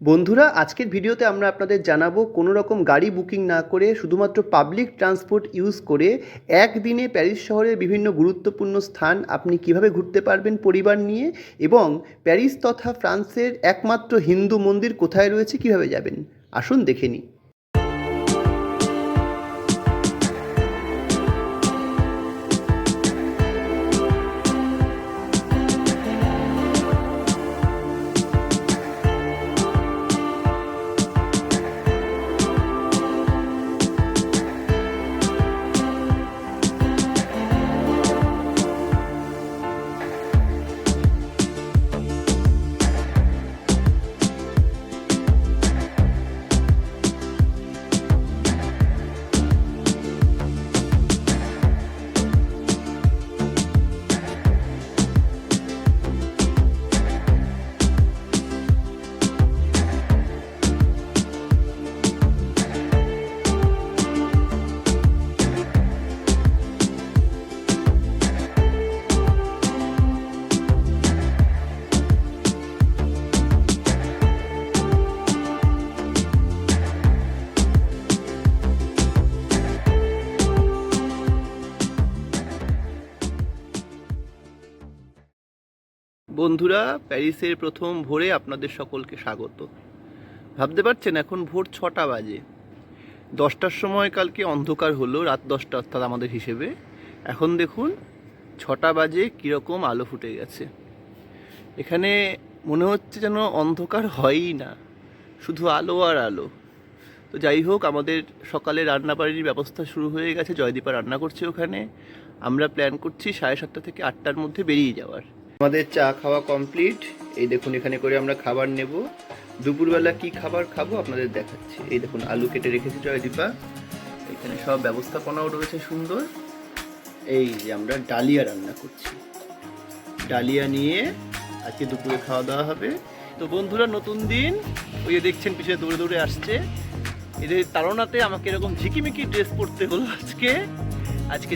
বন্ধুরা, আজকের ভিডিওতে আমরা আপনাদের জানাবো কোনো রকম গাড়ি বুকিং না করে শুধুমাত্র পাবলিক ট্রান্সপোর্ট ইউজ করে একদিনে প্যারিস শহরের বিভিন্ন গুরুত্বপূর্ণ স্থান আপনি কিভাবে ঘুরতে পারবেন পরিবার নিয়ে, এবং প্যারিস তথা ফ্রান্সের একমাত্র হিন্দু মন্দির কোথায় রয়েছে, কিভাবে যাবেন। আসুন দেখে নিই। বন্ধুরা, প্যারিসের প্রথম ভোরে আপনাদের সকলকে স্বাগত। ভাবতে পারছেন এখন ভোর 6টা বাজে। 10টার সময় কালকে অন্ধকার হলো, রাত 10টা অর্থাৎ আমাদের হিসেবে। এখন দেখুন 6টা বাজে, কীরকম আলো ফুটে গেছে। এখানে মনে হচ্ছে যেন অন্ধকার হয়ই না, শুধু আলো আর আলো। তো যাই হোক, আমাদের সকালে রান্নাবাড়ির ব্যবস্থা শুরু হয়ে গেছে। জয়দীপা রান্না করছে ওখানে। আমরা প্ল্যান করছি 7:30 থেকে 8টার মধ্যে বেরিয়ে যাওয়ার। আমাদের চা খাওয়া কমপ্লিট। এই দেখুন, এখানে করে আমরা খাবার নেব। দুপুরবেলা কি খাবার খাবো আপনাদের দেখাচ্ছি। এই দেখুন, আলু কেটে রেখেছি জয়দীপা। এখানে সব ব্যবস্থাপনাও রয়েছে সুন্দর। এই যে আমরা ডালিয়া রান্না করছি, ডালিয়া নিয়ে আজকে দুপুরে খাওয়া দাওয়া হবে। তো বন্ধুরা, নতুন দিন। ওই যে দেখছেন পিছনে দৌড়ে দৌড়ে আসছে। এদের তাড়নাতে আমাকে এরকম ঝিকিমিকি ড্রেস পরতে হলো আজকে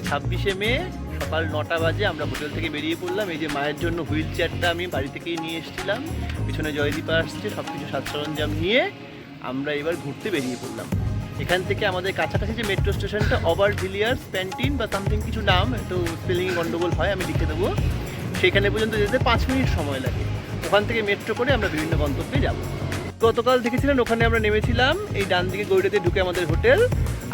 26শে মে সকাল 9টা বাজে আমরা হোটেল থেকে বেরিয়ে পড়লাম। এই যে মায়ের জন্য হুইল চেয়ারটা আমি বাড়ি থেকেই নিয়ে এসেছিলাম, পিছনে জয়দীপা আসছে, সব কিছু সাজ সরঞ্জাম নিয়ে আমরা এবার ঘুরতে বেরিয়ে পড়লাম। এখান থেকে আমাদের কাছাকাছি যে মেট্রো স্টেশনটা অভারভিলিয়ার্স প্যান্টিন বা সামথিং কিছু নাম, একটু স্পেলিং গন্ডগোল হয়, আমি লিখে দেবো। সেখানে পর্যন্ত যেতে 5 মিনিট সময় লাগে। ওখান থেকে মেট্রো করে আমরা বিভিন্ন গন্তব্যে যাব। গতকাল দেখেছিলেন ওখানে আমরা নেমেছিলাম, এই ডান দিকে গৌড়াতে ঢুকে আমাদের হোটেল।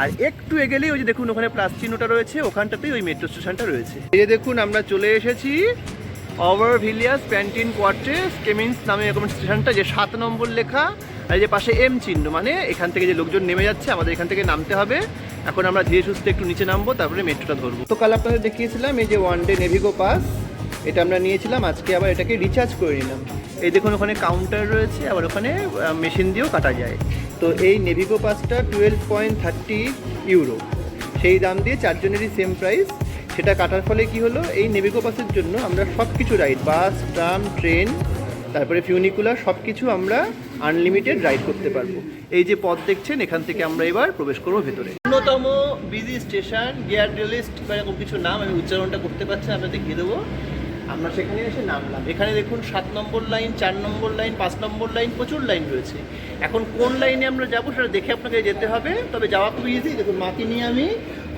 আর একটু এগেলেই ওই যে দেখুন ওখানে প্লাস চিহ্নটা রয়েছে, ওখানটাতেই ওই মেট্রো স্টেশনটা রয়েছে। এই যে দেখুন, আমরা চলে এসেছি অভারভিলিয়ার্স প্যান্টিন কোয়ার্টার্স কেমিন্স নামে এরকম স্টেশনটা, যে 7 নম্বর লেখা। আর যে পাশে এম চিহ্ন, মানে এখান থেকে যে লোকজন নেমে যাচ্ছে আমাদের এখান থেকে নামতে হবে। এখন আমরা ধীরে সুস্থে একটু নিচে নামবো, তারপরে মেট্রোটা ধরবো। তো কাল আপনাদের দেখিয়েছিলাম এই যে 1 ডে নেভিগো পাস, এটা আমরা নিয়েছিলাম। আজকে আবার এটাকে রিচার্জ করে নিলাম। এই দেখুন ওখানে কাউন্টার রয়েছে, আবার ওখানে মেশিন দিয়েও কাটা যায়। তো এই নেভিগো পাসটা 12.30 ইউরো, সেই দাম দিয়ে 4 জনেরই সেম প্রাইস। সেটা কাটার ফলে কি হলো, এই নেভিগো পাসের জন্য আমরা সব কিছু রাইড, বাস, ট্রাম, ট্রেন, তারপরে ফিউনিকুলার, সব কিছু আমরা আনলিমিটেড রাইড করতে পারবো। এই যে পথ দেখছেন, এখান থেকে আমরা এবার প্রবেশ করবো ভেতরে। অন্যতম বিজি স্টেশন গিয়ার ডেলিস্ট বা এরকম কিছু নাম, আমি উচ্চারণটা করতে পারছি না, আপনাদের দেখিয়ে দেবো। আমরা সেখানে এসে নামলাম। এখানে দেখুন 7 নম্বর লাইন, 4 নম্বর লাইন, 5 নম্বর লাইন, প্রচুর লাইন রয়েছে। এখন কোন লাইনে আমরা যাবো সেটা দেখে আপনাকে যেতে হবে। তবে যাওয়া খুব ইজি। দেখুন, মাকে নিয়ে আমি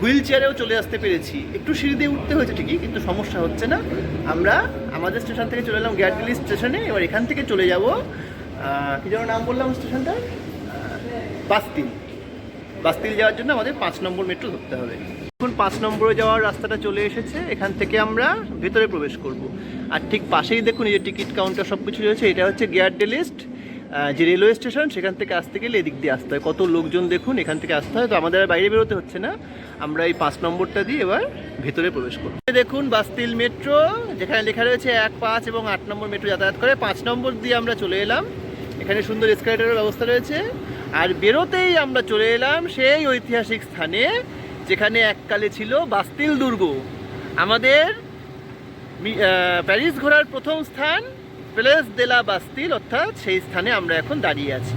হুইল চেয়ারেও চলে আসতে পেরেছি। একটু সিঁড়ি দিয়ে উঠতে হয়েছে ঠিকই, কিন্তু সমস্যা হচ্ছে না। আমরা আমাদের স্টেশন থেকে চলে এলাম গ্যারডেলি স্টেশনে। এবার এখান থেকে চলে যাব, কী যেন নাম বললাম স্টেশনটা, বাস্তিল। বাস্তিল যাওয়ার জন্য আমাদের 5 নম্বর মেট্রো ধরতে হবে। এখন 5 নম্বরে যাওয়ার রাস্তাটা চলে এসেছে। এখান থেকে আমরা ভেতরে প্রবেশ করব। আর ঠিক পাশেই দেখুন এই যে টিকিট কাউন্টার সব কিছু রয়েছে। এটা হচ্ছে গিয়ার ডেলিস্ট, যে রেলওয়ে স্টেশন। সেখান থেকে আসতে গেলে এদিক দিয়ে আসতে হয়। কত লোকজন দেখুন, এখান থেকে আসতে হয়। তো আমাদের আর বাইরে বেরোতে হচ্ছে না, আমরা এই 5 নম্বরটা দিয়ে এবার ভেতরে প্রবেশ করব। দেখুন বাস্তিল মেট্রো, যেখানে লেখা রয়েছে 1, 5 এবং 8 নম্বর মেট্রো যাতায়াত করে। 5 নম্বর দিয়ে আমরা চলে এলাম। এখানে সুন্দর এসকেলেটরের ব্যবস্থা রয়েছে। আর বেরোতেই আমরা চলে এলাম সেই ঐতিহাসিক স্থানে, যেখানে এককালে ছিল বাস্তিল দুর্গ। আমাদের প্যারিস ঘোরার প্রথম স্থান প্লেস দে লা বাস্তিল, অর্থাৎ সেই স্থানে আমরা এখন দাঁড়িয়ে আছি।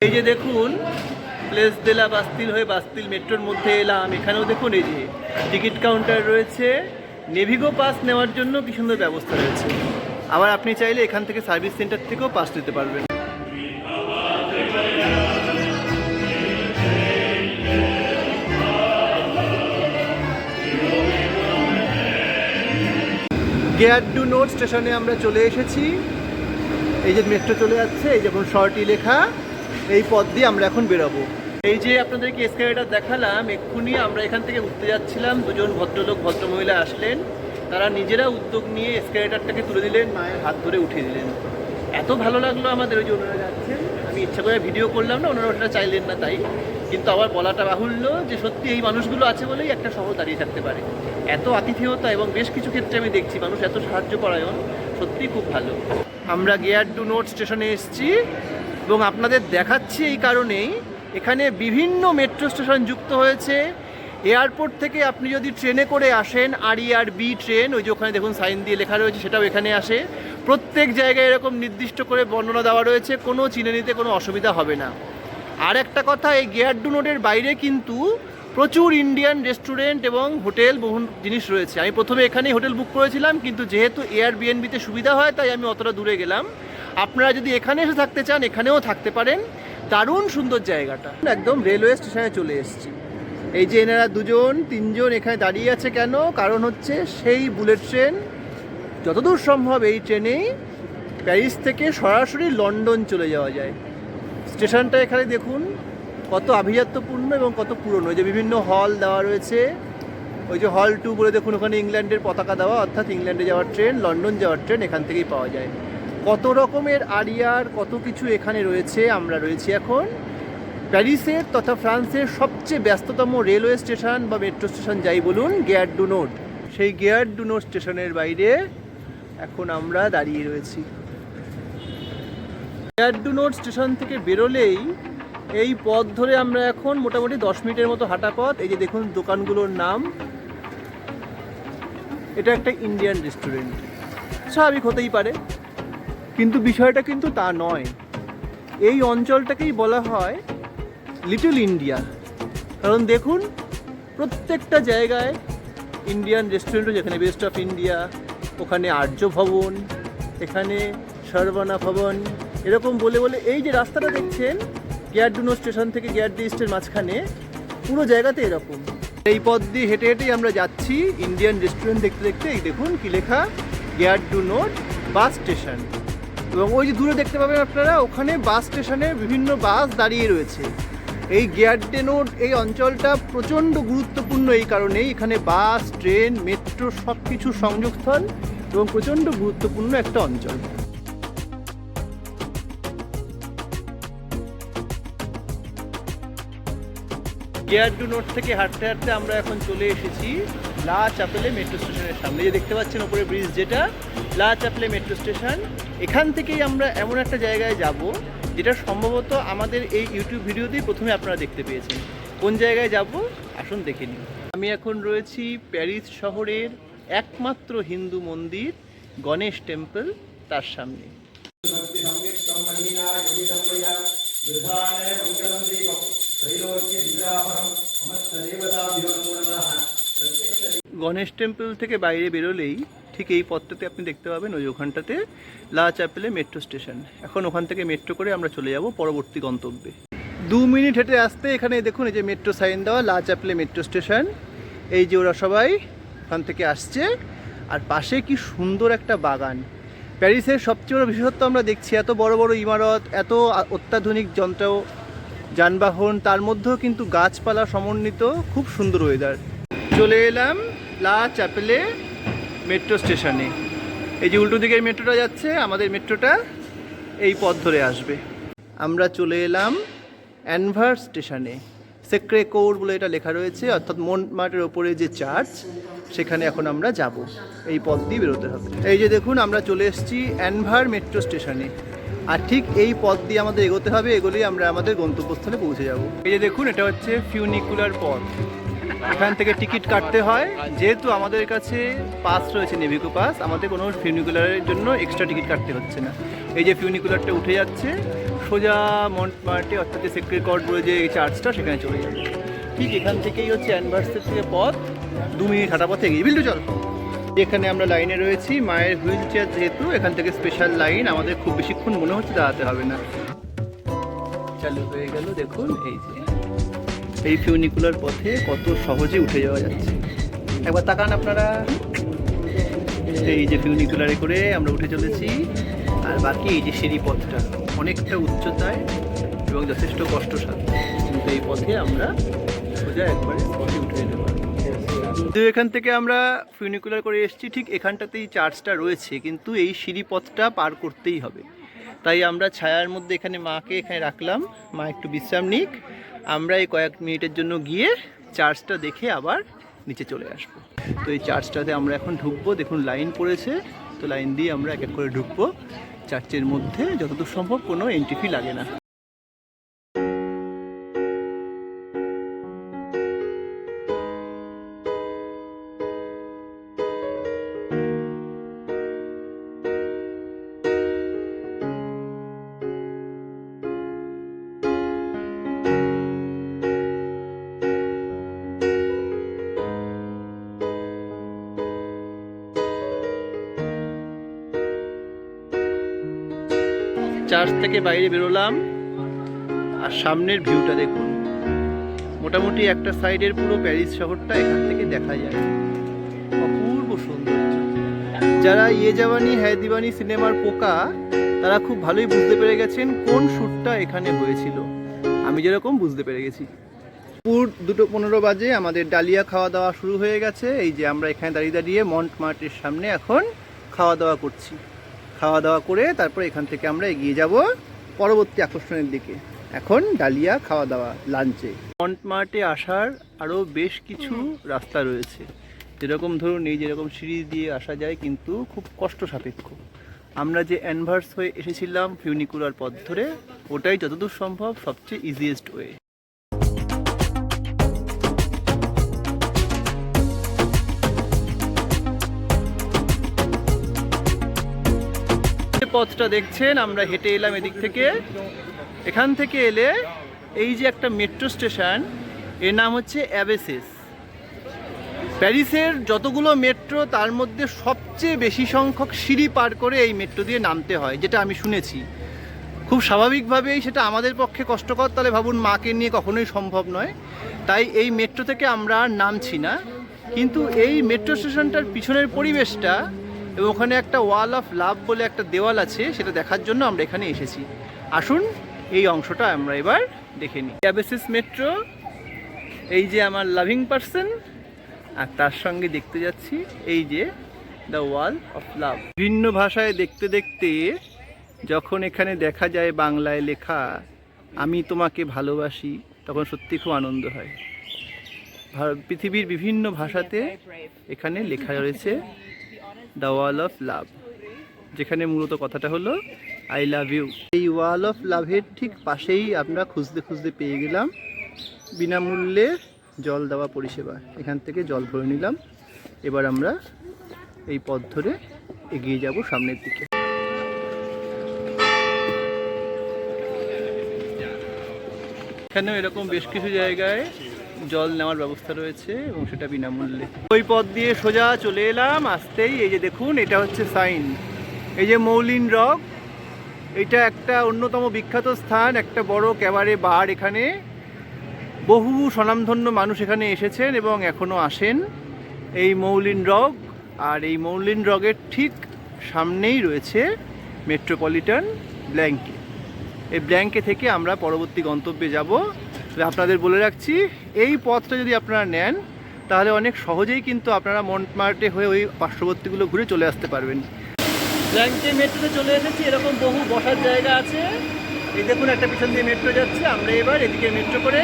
এই যে দেখুন, প্লেস দে লা বাস্তিল হয়ে বাস্তিল মেট্রোর মধ্যে এলাম। এখানেও দেখুন এই যে টিকিট কাউন্টার রয়েছে, নেভিগো পাস নেওয়ার জন্য কি সুন্দর ব্যবস্থা রয়েছে। আবার আপনি চাইলে এখান থেকে সার্ভিস সেন্টার থেকেও পাস নিতে পারবেন। গেয়ার ডু নোট স্টেশনে আমরা চলে এসেছি। এই যে মেট্রো চলে যাচ্ছে, এই যখন শর্টই লেখা, এই পথ দিয়ে আমরা এখন বেরোবো। এই যে আপনাদেরকে এসকেলেটর দেখালাম, এক্ষুনি আমরা এখান থেকে উঠতে যাচ্ছিলাম, দুজন ভদ্রলোক ভদ্রমহিলা আসলেন, তারা নিজেরা উদ্যোগ নিয়ে এসকেলেটরটাকে তুলে দিলেন, মায়ের হাত ধরে উঠিয়ে দিলেন। এত ভালো লাগলো আমাদের, ওই যে ওনারা যাচ্ছেন, আমি ইচ্ছা করে ভিডিও করলাম না, ওনারা ওটা চাইলেন না তাই, কিন্তু আবার বলাটা বাহুল্য যে সত্যি এই মানুষগুলো আছে বলেই একটা শহর দাঁড়িয়ে থাকতে পারে। এত আতিথেয়তা এবং বেশ কিছু ক্ষেত্রে আমি দেখছি মানুষ এত সাহায্য পরায়ণ, সত্যি খুব ভালো। আমরা গেয়ার ডু নোট স্টেশনে এসেছি এবং আপনাদের দেখাচ্ছি এই কারণেই, এখানে বিভিন্ন মেট্রো স্টেশন যুক্ত হয়েছে। এয়ারপোর্ট থেকে আপনি যদি ট্রেনে করে আসেন, RERB ট্রেন, ওই যে ওখানে দেখুন সাইন দিয়ে লেখা রয়েছে, সেটাও এখানে আসে। প্রত্যেক জায়গায় এরকম নির্দিষ্ট করে বর্ণনা দেওয়া রয়েছে, কোনো চিনে নিতে কোনো অসুবিধা হবে না। আর একটা কথা, এই গেয়ার ডু নোটের বাইরে কিন্তু প্রচুর ইন্ডিয়ান রেস্টুরেন্ট এবং হোটেল বহু জিনিস রয়েছে। আমি প্রথমে এখানেই হোটেল বুক করেছিলাম, কিন্তু যেহেতু এয়ারবিএনবিতে সুবিধা হয় তাই আমি অতটা দূরে গেলাম। আপনারা যদি এখানে এসে থাকতে চান, এখানেও থাকতে পারেন। দারুণ সুন্দর জায়গাটা, একদম রেলওয়ে স্টেশনে চলে এসেছি। এই যে এনারা দুজন তিনজন এখানে দাঁড়িয়ে আছে কেন, কারণ হচ্ছে সেই বুলেট ট্রেন, যতদূর সম্ভব এই ট্রেনেই প্যারিস থেকে সরাসরি লন্ডন চলে যাওয়া যায়। স্টেশনটা এখানে দেখুন কত আভিজাত্যপূর্ণ এবং কত পুরনো। যে বিভিন্ন হল দেওয়া রয়েছে, ওই যে হল 2 বলে দেখুন, ওখানে ইংল্যান্ডের পতাকা দেওয়া, অর্থাৎ ইংল্যান্ডে যাওয়ার ট্রেন, লন্ডন যাওয়ার ট্রেন এখান থেকেই পাওয়া যায়। কত রকমের আরিয়ার কত কিছু এখানে রয়েছে। আমরা রয়েছি এখন প্যারিসের তথা ফ্রান্সের সবচেয়ে ব্যস্ততম রেলওয়ে স্টেশন বা মেট্রো স্টেশন যাই বলুন, গেয়ার ডু নোট। সেই গেয়ার ডু নোট স্টেশনের বাইরে এখন আমরা দাঁড়িয়ে রয়েছি। গেয়ার ডু নোট স্টেশন থেকে বেরোলেই এই পথ ধরে আমরা এখন মোটামুটি 10 মিনিটের মতো হাঁটা পথ। এই যে দেখুন দোকানগুলোর নাম, এটা একটা ইন্ডিয়ান রেস্টুরেন্ট, স্বাভাবিক হতেই পারে, কিন্তু বিষয়টা কিন্তু তা নয়। এই অঞ্চলটাকেই বলা হয় লিটল ইন্ডিয়া, কারণ দেখুন প্রত্যেকটা জায়গায় ইন্ডিয়ান রেস্টুরেন্টও, যেখানে বেস্ট অফ ইন্ডিয়া, ওখানে আর্য ভবন, এখানে সর্বনা ভবন, এরকম বলে বলে এই যে রাস্তাটা দেখছেন গেয়ার ডু নোট স্টেশন থেকে গেয়ার ডি ইস্টের মাঝখানে, পুরো জায়গাতে এরকম। এই পথ দিয়ে হেঁটে হেঁটেই আমরা যাচ্ছি ইন্ডিয়ান রেস্টুরেন্ট দেখতে দেখতে। এই দেখুন কি লেখা, gear do note bus station. এবং ওই যে দূরে দেখতে পাবেন আপনারা, ওখানে বাস স্টেশনে বিভিন্ন বাস দাঁড়িয়ে রয়েছে। এই গেয়ার ডু নোট এই অঞ্চলটা প্রচণ্ড গুরুত্বপূর্ণ এই কারণেই, এখানে বাস, ট্রেন, মেট্রো সব কিছুর সংযোগস্থল এবং প্রচণ্ড গুরুত্বপূর্ণ একটা অঞ্চল। গেয়ার ডু নোট থেকে হাঁটতে হাঁটতে আমরা এখন চলে এসেছি লা চ্যাপেলে মেট্রো স্টেশনের সামনে। যে দেখতে পাচ্ছেন ওপরে ব্রিজ, যেটা লা চ্যাপেলে মেট্রো স্টেশন। এখান থেকেই আমরা এমন একটা জায়গায় যাব যেটা সম্ভবত আমাদের এই ইউটিউব ভিডিওতেই প্রথমে আপনারা দেখতে পেয়েছেন। কোন জায়গায় যাব আসুন দেখে নিন। আমি এখন রয়েছি প্যারিস শহরের একমাত্র হিন্দু মন্দির গণেশ টেম্পল, তার সামনে। গণেশ টেম্পল থেকে বাইরে বেরোলেই ঠিক এই পথটাতে আপনি দেখতে পাবেন, ওই ওখানটাতে লা চ্যাপেলে মেট্রো স্টেশন। এখন ওখান থেকে মেট্রো করে আমরা চলে যাব পরবর্তী গন্তব্যে। 2 মিনিট হেঁটে আসতে এখানে দেখুন এই যে মেট্রো সাইন দেওয়া, লা চ্যাপেলে মেট্রো স্টেশন। এই যে ওরা সবাই ওখান থেকে আসছে, আর পাশে কি সুন্দর একটা বাগান। প্যারিসের সবচেয়ে বড় বিশেষত্ব আমরা দেখছি, এত বড় বড় ইমারত, এত অত্যাধুনিক যন্ত্র যানবাহন, তার মধ্যেও কিন্তু গাছপালা সমন্বিত, খুব সুন্দর ওয়েদার। চলে এলাম লা চ্যাপেলে মেট্রো স্টেশনে। এই যে উল্টো দিকের মেট্রোটা যাচ্ছে, আমাদের মেট্রোটা এই পথ ধরে আসবে। আমরা চলে এলাম অ্যানভার স্টেশনে। সেক্রে কোর বলে এটা লেখা রয়েছে, অর্থাৎ মন্টমার্টের ওপরে যে চার্চ, সেখানে এখন আমরা যাব। এই পথ দিয়ে বেরোতে হবে। এই যে দেখুন আমরা চলে এসেছি অ্যানভার মেট্রো স্টেশনে, আর ঠিক এই পথ দিয়ে আমাদের এগোতে হবে, এগুলোই আমরা আমাদের গন্তব্যস্থলে পৌঁছে যাব। এই যে দেখুন এটা হচ্ছে ফিউনিকুলার পথ, এখান থেকে টিকিট কাটতে হয়। যেহেতু আমাদের কাছে পাস রয়েছে নেভিগো পাস, আমাদের কোনো ফিউনিকুলারের জন্য এক্সট্রা টিকিট কাটতে হচ্ছে না। এই যে ফিউনিকুলারটা উঠে যাচ্ছে সোজা মন্টমার্টে, অর্থাৎ যে সেক্রেড কর্ট বলে যে চার্চটা সেখানে চলে যাবে। ঠিক এখান থেকেই হচ্ছে অ্যানভার্সের থেকে পথ 2 মিনিট হাঁটা পথে এগিয়ে। বিল্টু চল। এখানে আমরা লাইনে রয়েছি, মায়ের হুইল চেয়ার যেহেতু এখান থেকে স্পেশাল লাইন, আমাদের খুব বেশিক্ষণ মনে হচ্ছে দাঁড়াতে হবে না। চালু হয়ে গেল, দেখুন এই যে এই ফিউনিকুলার পথে কত সহজে উঠে যাওয়া যাচ্ছে। একবার তাকান আপনারা, এই যে ফিউনিকুলারে করে আমরা উঠে চলেছি। আর বাকি এই যে সিঁড়ি পথটা অনেকটা উচ্চতায় এবং যথেষ্ট কষ্টসাধ্য, কিন্তু এই পথে আমরা সোজা একবারে পথে উঠে যেতে পারি। তো এখান থেকে আমরা ফিউনিকুলার করে এসেছি, ঠিক এখানটাতেই চার্চটা রয়েছে, কিন্তু এই সিঁড়ি পথটা পার করতেই হবে। তাই আমরা ছায়ার মধ্যে এখানে মাকে এখানে রাখলাম, মা একটু বিশ্রাম নিক, আমরা এই কয়েক মিনিটের জন্য গিয়ে চার্চটা দেখে আবার নিচে চলে আসবো। তো এই চার্চটাতে আমরা এখন ঢুকবো, দেখুন লাইন পড়েছে, তো লাইন দিয়ে আমরা এক এক করে ঢুকবো। চার্চের মধ্যে যতদূর সম্ভব কোনো এন্ট্রি ফি লাগে না। চার্চ থেকে বাইরে বেরোলাম, আর সামনের ভিউটা দেখুন। মোটামুটি একটা সাইডের পুরো প্যারিস শহরটা এখান থেকে দেখা যায়, অপূর্ব সৌন্দর্য। যারা ইয়ে জাওয়ানি হ্যায় দিওয়ানি সিনেমার পোকা, তারা খুব ভালোই বুঝতে পেরে গেছেন কোন শ্যুটটা এখানে হয়েছিল। আমি যেরকম বুঝতে পেরে গেছি। পুর 2:15 বাজে, আমাদের ডালিয়া খাওয়া দাওয়া শুরু হয়ে গেছে। এই যে আমরা এখানে দাঁড়িয়ে দাঁড়িয়ে মন্টমার্টের সামনে এখন খাওয়া দাওয়া করছি। খাওয়া দাওয়া করে তারপর এখান থেকে আমরা এগিয়ে যাব পরবর্তী আকর্ষণের দিকে। এখন ডালিয়া খাওয়া দাওয়া লাঞ্চে। মন্টমার্টে আসার আরও বেশ কিছু রাস্তা রয়েছে, যেরকম ধরুন এই যেরকম সিঁড়ি দিয়ে আসা যায়, কিন্তু খুব কষ্ট সাপেক্ষ। আমরা যে অ্যানভার্স হয়ে এসেছিলাম ফিউনিকুলার পথ ধরে, ওটাই যতদূর সম্ভব সবচেয়ে ইজিয়েস্ট ওয়ে। পথটা দেখছেন, আমরা হেঁটে এলাম এদিক থেকে। এখান থেকে এলে এই যে একটা মেট্রো স্টেশন, এর নাম হচ্ছে অ্যাবেসিস। প্যারিসের যতগুলো মেট্রো তার মধ্যে সবচেয়ে বেশি সংখ্যক সিঁড়ি পার করে এই মেট্রো দিয়ে নামতে হয়, যেটা আমি শুনেছি। খুব স্বাভাবিকভাবেই সেটা আমাদের পক্ষে কষ্টকর, তাহলে ভাবুন মাকে নিয়ে কখনোই সম্ভব নয়। তাই এই মেট্রো থেকে আমরা নামছি না, কিন্তু এই মেট্রো স্টেশনটার পিছনের পরিবেশটা এবং ওখানে একটা ওয়াল অফ লাভ বলে একটা দেওয়াল আছে, সেটা দেখার জন্য আমরা এখানে এসেছি। আসুন এই অংশটা আমরা এবার দেখে নিই। অ্যাবেসিস মেট্রো, এই যে আমার লাভিং পার্সন, আর তার সঙ্গে দেখতে যাচ্ছি এই যে দ্য ওয়াল অফ লাভ। ভিন্ন ভাষায় দেখতে দেখতে যখন এখানে দেখা যায় বাংলায় লেখা আমি তোমাকে ভালোবাসি, তখন সত্যি খুব আনন্দ হয়। পৃথিবীর বিভিন্ন ভাষাতে এখানে লেখা রয়েছে দ্য ওয়াল অফ লাভ, যেখানে মূলত কথাটা হলো আই লাভ ইউ। এই ওয়াল অফ লাভের ঠিক পাশেই আমরা খুঁজতে খুঁজতে পেয়ে গেলাম বিনামূল্যে জল দেওয়া পরিষেবা। এখান থেকে জল ভরে নিলাম। এবার আমরা এই পথ ধরে এগিয়ে যাব সামনের দিকে। এখানেও এরকম বেশ কিছু জায়গায় জল নেওয়ার ব্যবস্থা রয়েছে এবং সেটা বিনামূল্যে। ওই পথ দিয়ে সোজা চলে এলাম। আসতেই এই যে দেখুন, এটা হচ্ছে সাইন, এই যে মৌলিন রক, এটা একটা অন্যতম বিখ্যাত স্থান, একটা বড় ক্যাবারে বার। এখানে বহু স্বনামধন্য মানুষ এখানে এসেছেন এবং এখনও আসেন। এই মৌলিন রক, আর এই মৌলিন রকের ঠিক সামনেই রয়েছে মেট্রোপলিটন ব্ল্যাঙ্কে। এই ব্ল্যাঙ্কে থেকে আমরা পরবর্তী গন্তব্যে যাব। আপনাদের বলে রাখছি, এই পথটা যদি আপনারা নেন তাহলে অনেক সহজেই কিন্তু আপনারা মন্টমার্টে হয়ে ওই পার্শ্ববর্তীগুলো ঘুরে চলে আসতে পারবেন। ব্ল্যাঙ্কে মেট্রোতে চলে এসেছি, এরকম বহু বসার জায়গা আছে। এই দেখুন একটা পিছন দিয়ে মেট্রো যাচ্ছে, আমরা এবার এদিকে মেট্রো করে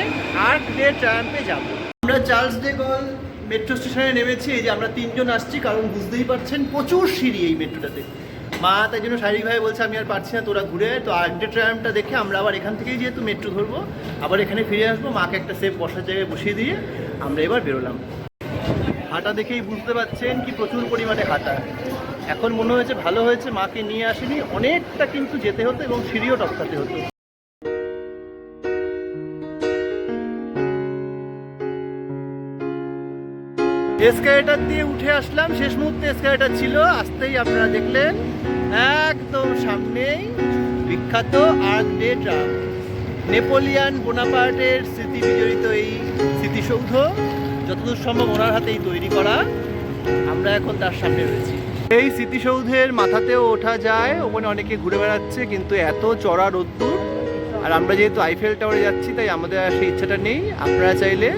আর্ক ডে ট্রায়াম্পে যাব। আমরা চার্লস ডে গল মেট্রো স্টেশনে নেমেছি। এই যে আমরা 3 জন আসছি, কারণ বুঝতেই পারছেন প্রচুর সিঁড়ি এই মেট্রোটাতে। মা তাই জন্য শারীরিকভাবে বলছে আমি আর পারছি না, তোরা ঘুরে। তো আর্ক ডে ট্রায়াম্পটা দেখে আমরা আবার এখান থেকেই যেহেতু মেট্রো ধরবো, আবার এখানে ফিরে আসবো। মাকে একটা সেফ বসার জায়গায় বসিয়ে দিয়ে আমরা এবার বেরোলাম। হাঁটা দেখেই বুঝতে পারছেন কি প্রচুর পরিমাণে হাঁটা। এখন মনে হয়েছে ভালো হয়েছে মাকে নিয়ে আসেনি, অনেকটা কিন্তু যেতে হতো এবং সিঁড়িও টপকাতে হতো। এসকালেটর দিয়ে উঠে আসলাম, শেষ মুহূর্তে এসকালেটর ছিল, আসতেই আপনারা দেখলেন একদম সামনেই বিখ্যাত আর্ক ডে ট্রাম, নেপোলিয়ান বোনাপার্টের স্মৃতি বিজড়িত এই স্মৃতিসৌধ, যতদূর সম্ভব ওনার হাতেই তৈরি করা। আমরা এখন তার সামনে রয়েছি। এই স্মৃতিসৌধের মাথাতেও ওঠা যায়, ওখানে অনেকে ঘুরে বেড়াচ্ছে, কিন্তু এত চড়া রোদ্দুর, আর আমরা যেহেতু আইফেল টাওয়ারে যাচ্ছি তাই আমাদের আর সেই ইচ্ছাটা নেই। আপনারা চাইলে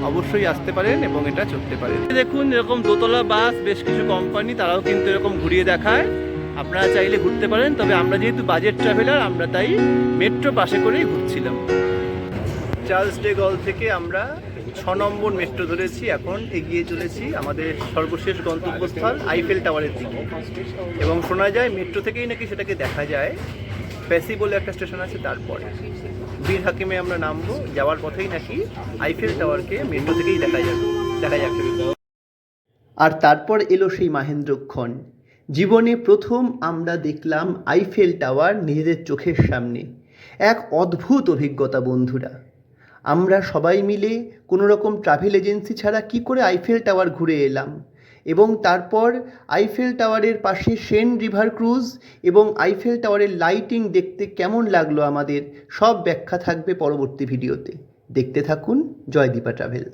অবশ্যই আসতে পারেন এবং এটা চড়তে পারেন। দেখুন এরকম দোতলা বাস, বেশ কিছু কোম্পানি তারাও কিন্তু এরকম ঘুরিয়ে দেখায়, আপনারা চাইলে ঘুরতে পারেন। তবে আমরা যেহেতু বাজেট ট্রাভেলার, আমরা তাই মেট্রো পাশে করেই ঘুরছিলাম। চার্লস ডে গল থেকে আমরা 6 নম্বর মেট্রো ধরেছি, এখন এগিয়ে চলেছি আমাদের সর্বশেষ গন্তব্যস্থল আইফেল টাওয়ারের দিকে। এবং শোনা যায় মেট্রো থেকেই নাকি সেটাকে দেখা যায়, প্যাসি বলে একটা স্টেশন আছে, তারপরে বীর হাকিমে আমরা নামবো, যাওয়ার পথেই নাকি আইফেল টাওয়ারকে মেট্রো থেকেই দেখা যাবে। আর তারপর এলো সেই মাহেন্দ্রক্ষণ, জীবনে প্রথম আমরা দেখলাম আইফেল টাওয়ার নিজেদের চোখের সামনে। এক অদ্ভুত অভিজ্ঞতা বন্ধুরা। আমরা সবাই মিলে কোনো রকম ট্রাভেল এজেন্সি ছাড়া কি করে আইফেল টাওয়ার ঘুরে এলাম, এবং তারপর আইফেল টাওয়ারের পাশে সেন রিভার ক্রুজ এবং আইফেল টাওয়ারের লাইটিং দেখতে কেমন লাগলো আমাদের, সব ব্যাখ্যা থাকবে পরবর্তী ভিডিওতে। দেখতে থাকুন জয়দীপা ট্রাভেল।